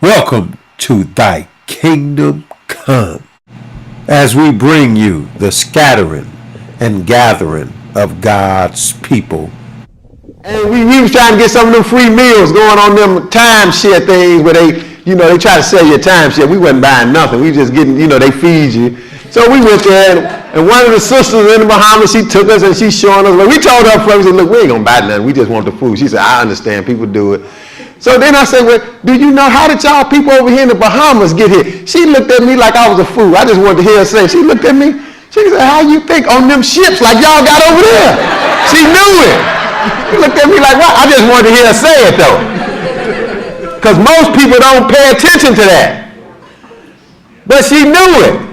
Welcome to Thy Kingdom Come, as we bring you the scattering and gathering of God's people. And we was trying to get some of them free meals going on them timeshare things where they try to sell you a timeshare. We wasn't buying nothing. We just getting, they feed you. So we went there, and one of the sisters in the Bahamas, she took us and she's showing us. Like, we told her first, we said, look, we ain't gonna buy nothing. We just want the food. She said, I understand, people do it. So then I said, well, do you know, how did y'all people over here in the Bahamas get here? She looked at me like I was a fool. I just wanted to hear her say, she looked at me, she said, how you think on them ships like y'all got over there? She knew it. She looked at me like, what? I just wanted to hear her say it though. Because most people don't pay attention to that. But she knew it.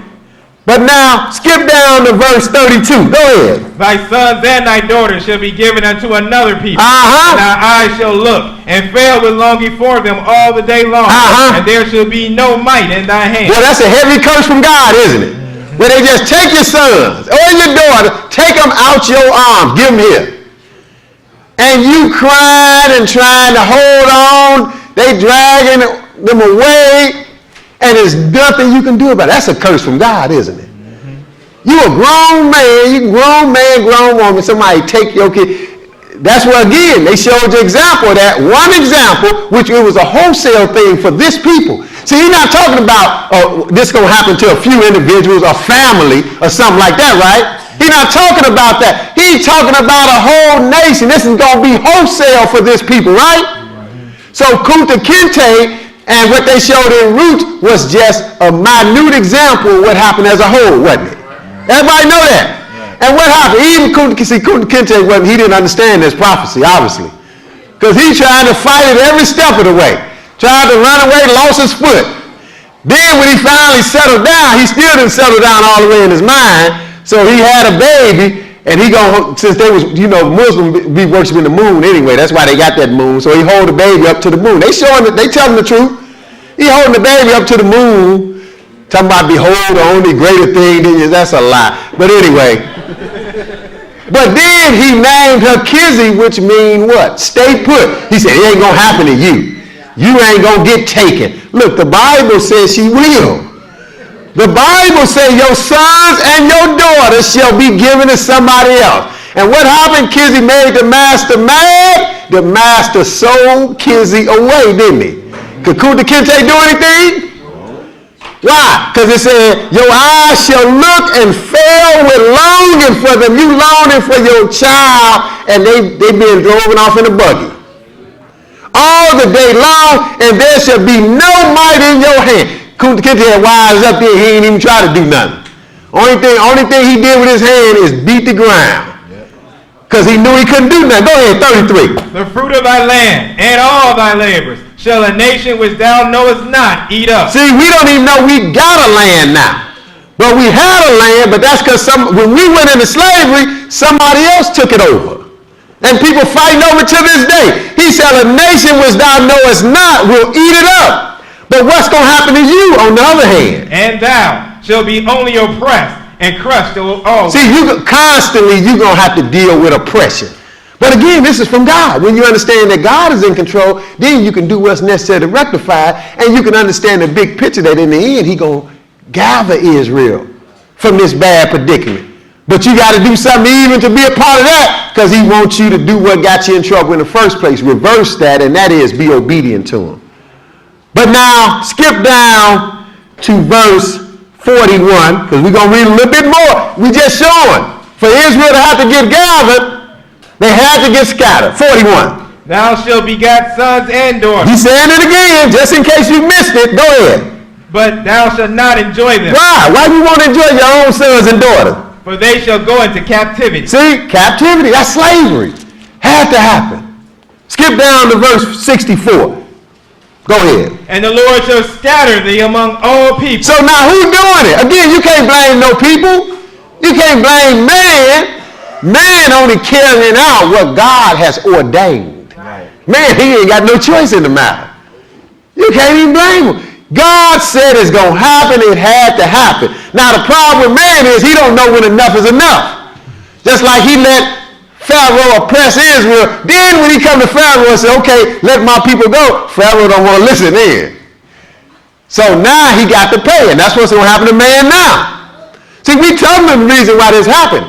But now, skip down to verse 32. Go ahead. Thy sons and thy daughters shall be given unto another people. Uh-huh. And thy eyes shall look, and fail with longing for them all the day long. Uh-huh. And there shall be no might in thy hand. Well, that's a heavy curse from God, isn't it? Where they just take your sons or your daughter, take them out your arms, give them here. And you crying and trying to hold on. They dragging them away. And there's nothing you can do about it. That's a curse from God, isn't it? Mm-hmm. You a grown man, grown woman, somebody take your kid. That's where, again, they showed you example of that. One example, which it was a wholesale thing for this people. See, he's not talking about this going to happen to a few individuals or family or something like that, right? He's not talking about that. He's talking about a whole nation. This is going to be wholesale for this people, right? Mm-hmm. So Kunta Kinte and what they showed in Roots was just a minute example of what happened as a whole, wasn't it? Everybody know that. And what happened? Even Kunta Kinte he didn't understand this prophecy, obviously. Because he tried to fight it every step of the way. Tried to run away, lost his foot. Then when he finally settled down, he still didn't settle down all the way in his mind. So he had a baby, and since they was, Muslim be worshiping the moon anyway, that's why they got that moon. So he hold the baby up to the moon. They telling the truth. He holding the baby up to the moon, talking about behold the only greater thing than you. That's a lie. But anyway. But then he named her Kizzy, which mean what? Stay put. He said, it ain't gonna happen to you. You ain't gonna get taken. Look, the Bible says she will. The Bible says your sons and your daughters shall be given to somebody else. And what happened? Kizzy made the master mad. The master sold Kizzy away, didn't he? Could Kunta Kinte do anything? Why? Because it said, your eyes shall look and fail with longing for them. You longing for your child, and they being driven off in a buggy. All the day long, and there shall be no might in your hand. Kunta Kinte had wise up there. He ain't even try to do nothing. Only thing he did with his hand is beat the ground. Because he knew he couldn't do nothing. Go ahead, 33. The fruit of thy land and all thy labors shall a nation which thou knowest not eat up. See, we don't even know we got a land now. But we had a land, but that's because when we went into slavery, somebody else took it over. And people fighting over to this day. He said, a nation which thou knowest not will eat it up. But what's going to happen to you on the other hand? And thou shalt be only oppressed and crushed all. See, you're going to have to deal with oppression. But again, this is from God. When you understand that God is in control, then you can do what's necessary to rectify it, and you can understand the big picture that in the end, He's going to gather Israel from this bad predicament. But you got to do something even to be a part of that, because He wants you to do what got you in trouble in the first place. Reverse that, and that is be obedient to Him. But now, skip down to verse 41, because we're going to read a little bit more. We just showing. For Israel to have to get gathered, they had to get scattered. 41. Thou shalt begat sons and daughters. He's saying it again, just in case you missed it. Go ahead. But thou shalt not enjoy them. Why? Why do you want to enjoy your own sons and daughters? For they shall go into captivity. See, captivity, that's slavery. Had to happen. Skip down to verse 64. Go ahead. And the Lord shall scatter thee among all people. So now who's doing it? Again, you can't blame no people. You can't blame man. Man only carrying out what God has ordained. Right. Man, he ain't got no choice in the matter. You can't even blame him. God said it's going to happen. It had to happen. Now, the problem with man is he don't know when enough is enough. Just like he let Pharaoh oppress Israel. Then when he come to Pharaoh and say, okay, let my people go, Pharaoh don't want to listen in. So now he got to pay, and that's what's going to happen to man now. See, we tell them the reason why this happened.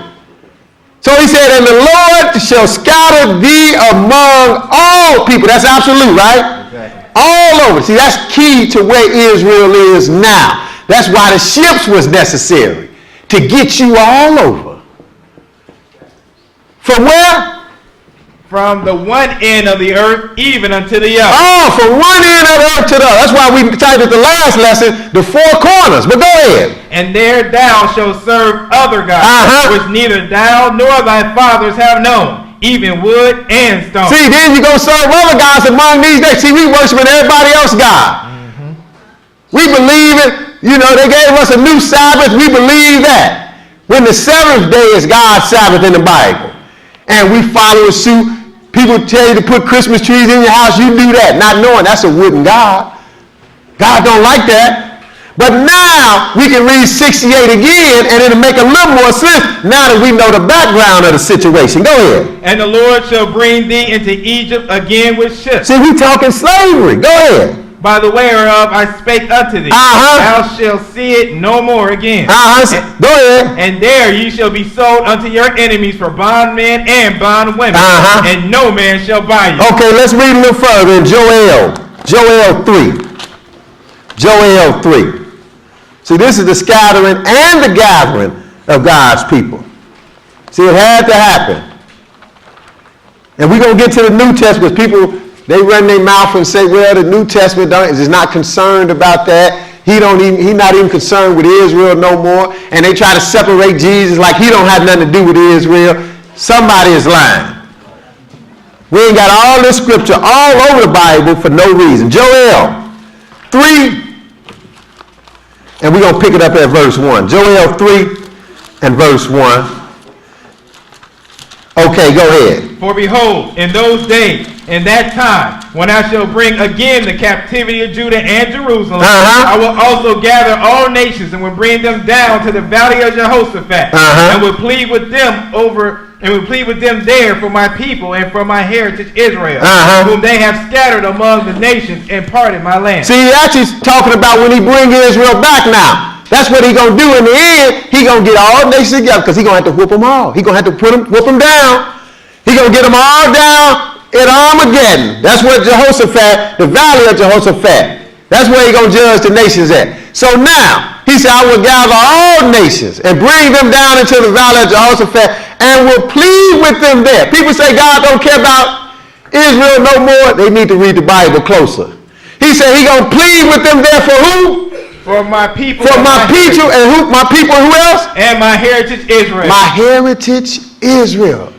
So he said, and the Lord shall scatter thee among all people. That's absolute, right? Exactly. All over. See, that's key to where Israel is now. That's why the ships was necessary, to get you all over. From where? From the one end of the earth even unto the other. Oh, from one end of the earth to the other. That's why we titled the last lesson, the four corners. But go ahead. And there thou shalt serve other gods, which neither thou nor thy fathers have known, even wood and stone. See, then you go serve other gods among these days. See, we worshiping everybody else's God. We believe it. You know, they gave us a new Sabbath. We believe that. When the seventh day is God's Sabbath in the Bible. And we follow suit. People tell you to put Christmas trees in your house. You do that, not knowing that's a wooden God. God don't like that. But now we can read 68 again, and it'll make a little more sense now that we know the background of the situation. Go ahead. And the Lord shall bring thee into Egypt again with ships. See, we talking slavery. Go ahead. By the way whereof I spake unto thee, thou shalt see it no more again. Go ahead. And there ye shall be sold unto your enemies for bondmen and bondwomen, and no man shall buy you. Okay, let's read a little further in Joel 3. Joel 3. See, this is the scattering and the gathering of God's people. See, it had to happen. And we're going to get to the New Testament. People, they run their mouth and say, well, the New Testament is not concerned about that. He's not even concerned with Israel no more. And they try to separate Jesus like he don't have nothing to do with Israel. Somebody is lying. We ain't got all this scripture all over the Bible for no reason. Joel 3, and we're going to pick it up at verse 1. Joel 3 and verse 1. Okay, go ahead. For behold, in those days, in that time, when I shall bring again the captivity of Judah and Jerusalem, I will also gather all nations and will bring them down to the valley of Jehoshaphat, and will plead with them there for my people and for my heritage Israel, whom they have scattered among the nations and parted my land. See, he's actually talking about when he bring Israel back now. That's what he's going to do in the end. He's going to get all nations together because he's going to have to whoop them all. He's going to have to whoop them down. He's going to get them all down at Armageddon. That's where Jehoshaphat, the valley of Jehoshaphat. That's where he's going to judge the nations at. So now, he said, I will gather all nations and bring them down into the valley of Jehoshaphat and will plead with them there. People say God don't care about Israel no more. They need to read the Bible closer. He said he's going to plead with them there for who? For my people. For my people and who? My people and who else? And my heritage Israel. My heritage Israel.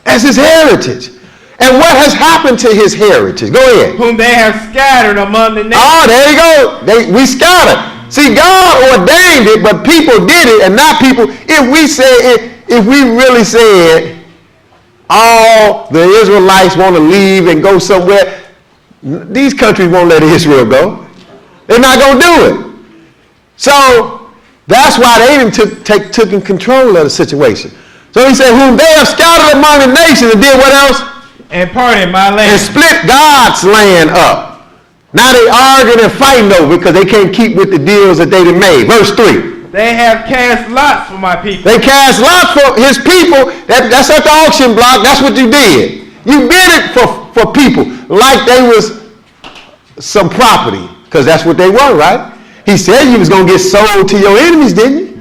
That's his heritage. And what has happened to his heritage? Go ahead. Whom they have scattered among the nations. Oh, there you go. We scattered. See, God ordained it, but people did it, and not people. If we really said all the Israelites want to leave and go somewhere, these countries won't let Israel go. They're not going to do it. So that's why they even took in control of the situation. So he said, whom they have scattered among the nations and did what else? And parted my land. And split God's land up. Now they arguing and fighting over it because they can't keep with the deals that they done made. Verse 3. They have cast lots for my people. They cast lots for his people. That's at the auction block. That's what you did. You bid it for people like they was some property because that's what they were, right? He said you was going to get sold to your enemies, didn't you?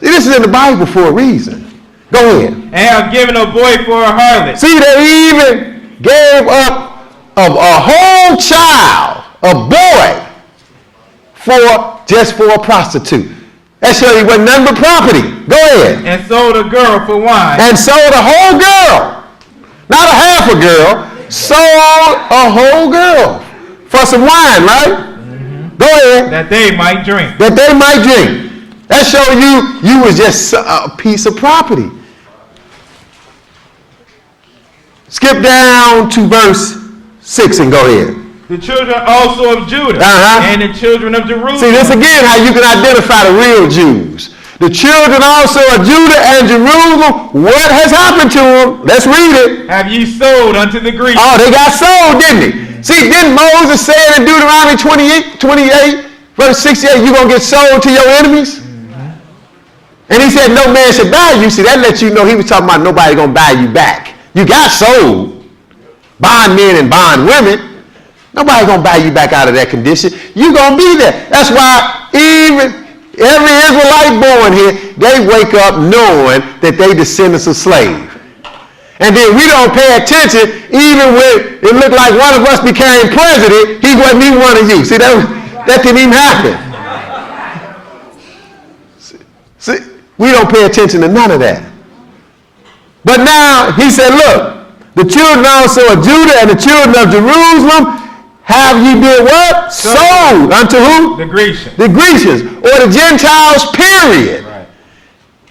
This is in the Bible for a reason. Go ahead. And have given a boy for a harlot. See, they even gave up a whole child, a boy, just for a prostitute. That shows you wasn't nothing but property. Go ahead. And sold a girl for wine. And sold a whole girl. Not a half a girl. Sold a whole girl for some wine, right? Go ahead. That they might drink. That they might drink. That shows you was just a piece of property. Skip down to verse 6 and go ahead. The children also of Judah and the children of Jerusalem. See, this again how you can identify the real Jews. The children also of Judah and Jerusalem, what has happened to them? Let's read it. Have ye sold unto the Greeks? Oh, they got sold, didn't they? See, didn't Moses say in Deuteronomy 28, Verse 68, you're going to get sold to your enemies? And he said, no man should buy you. See, that lets you know he was talking about nobody going to buy you back. You got sold. Bond men and bond women. Nobody going to buy you back out of that condition. You're going to be there. That's why even every Israelite born here, they wake up knowing that they descendants of slaves. And then we don't pay attention even when it looked like one of us became president, he wasn't even one of you. See, that didn't even happen. See, we don't pay attention to none of that. But now he said, look, the children also of Judah and the children of Jerusalem have ye been what? Sold unto who? The Grecians. The Grecians or the Gentiles, period. Right.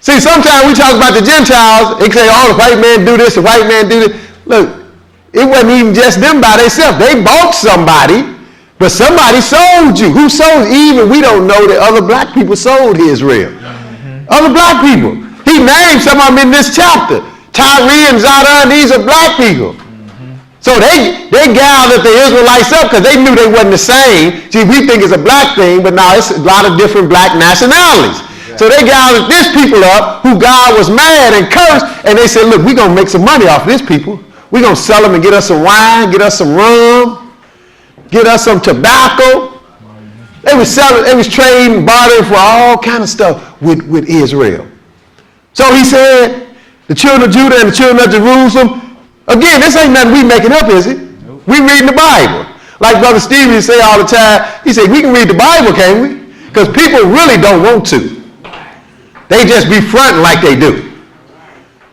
See, sometimes we talk about the Gentiles, they say, oh, the white man do this, the white man do this. Look, it wasn't even just them by themselves. They bought somebody, but somebody sold you. Who sold? Even we don't know that other black people sold Israel. Other black people. He named some of them in this chapter. Tyree and Zidon, these are black people. So they gathered the Israelites up because they knew they wasn't the same. See, we think it's a black thing, but now it's a lot of different black nationalities. So they gathered this people up who God was mad and cursed, and they said, look, we're going to make some money off this people. We're going to sell them and get us some wine, get us some rum, get us some tobacco. They was selling, they was trading, bartering for all kind of stuff with Israel. So he said, the children of Judah and the children of Jerusalem. Again, this ain't nothing we making up, is it? Nope. We reading the Bible. Like Brother Stevie say all the time, he said, we can read the Bible, can't we? Because people really don't want to. They just be fronting like they do.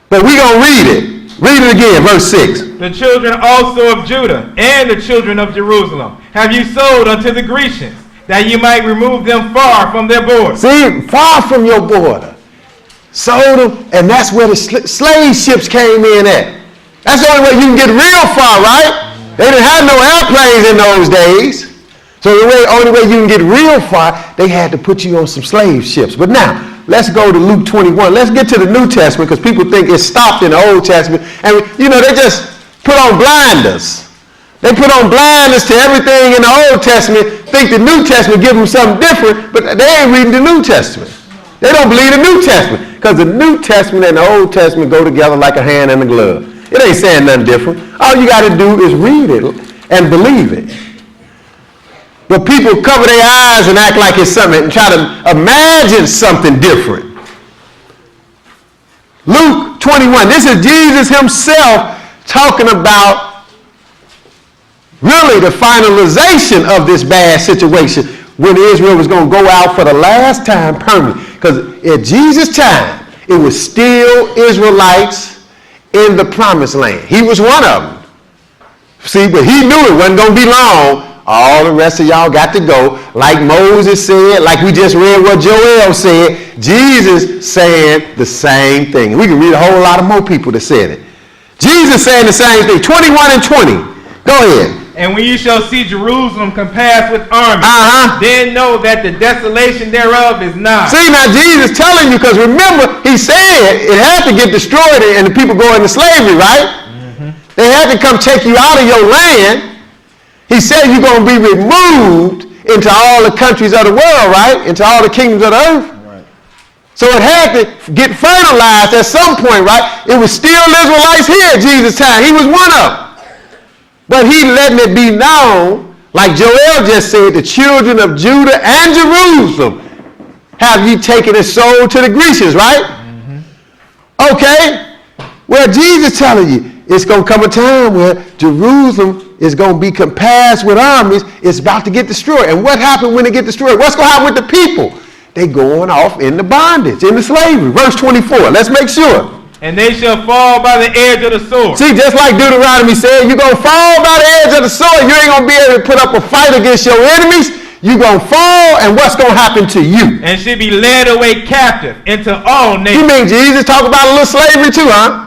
But we gonna read it. Read it again, verse 6. The children also of Judah and the children of Jerusalem have you sold unto the Grecians, that you might remove them far from their border. See, far from your border. Sold them, and that's where the slave ships came in at. That's the only way you can get real far, right? They didn't have no airplanes in those days. So the only way you can get real far, they had to put you on some slave ships. But now, let's go to Luke 21. Let's get to the New Testament because people think it stopped in the Old Testament. And, you know, they just put on blinders. They put on blinders to everything in the Old Testament, think the New Testament give them something different, but they ain't reading the New Testament. They don't believe the New Testament because the New Testament and the Old Testament go together like a hand and a glove. It ain't saying nothing different. All you got to do is read it and believe it. But people cover their eyes and act like it's something and try to imagine something different. Luke 21, this is Jesus himself talking about really the finalization of this bad situation when Israel was going to go out for the last time permanently. Because at Jesus' time, it was still Israelites in the promised land. He was one of them. See, but he knew it wasn't going to be long. All the rest of y'all got to go. Like Moses said, like we just read what Joel said, Jesus saying the same thing. We can read a whole lot of more people that said it. Jesus saying the same thing. 21 and 20. Go ahead. And when you shall see Jerusalem compassed with armies, then know that the desolation thereof is nigh. See, now Jesus telling you, because remember, he said it had to get destroyed and the people go into slavery, right? They had to come take you out of your land. He said you're going to be removed into all the countries of the world, right? Into all the kingdoms of the earth. Right. So it had to get fertilized at some point, right? It was still Israelites here at Jesus' time. He was one of them. But he letting it be known, like Joel just said, the children of Judah and Jerusalem have ye taken and sold to the Grecians, right? Okay. Well, Jesus telling you, it's going to come a time where Jerusalem is going to be compassed with armies. It's about to get destroyed. And what happened when it get destroyed? What's going to happen with the people? They going off into bondage, into slavery. Verse 24. Let's make sure. And they shall fall by the edge of the sword. See, just like Deuteronomy said, you're going to fall by the edge of the sword. You ain't going to be able to put up a fight against your enemies. You're going to fall, and what's going to happen to you? And should be led away captive into all nations. You mean Jesus talk about a little slavery too, huh?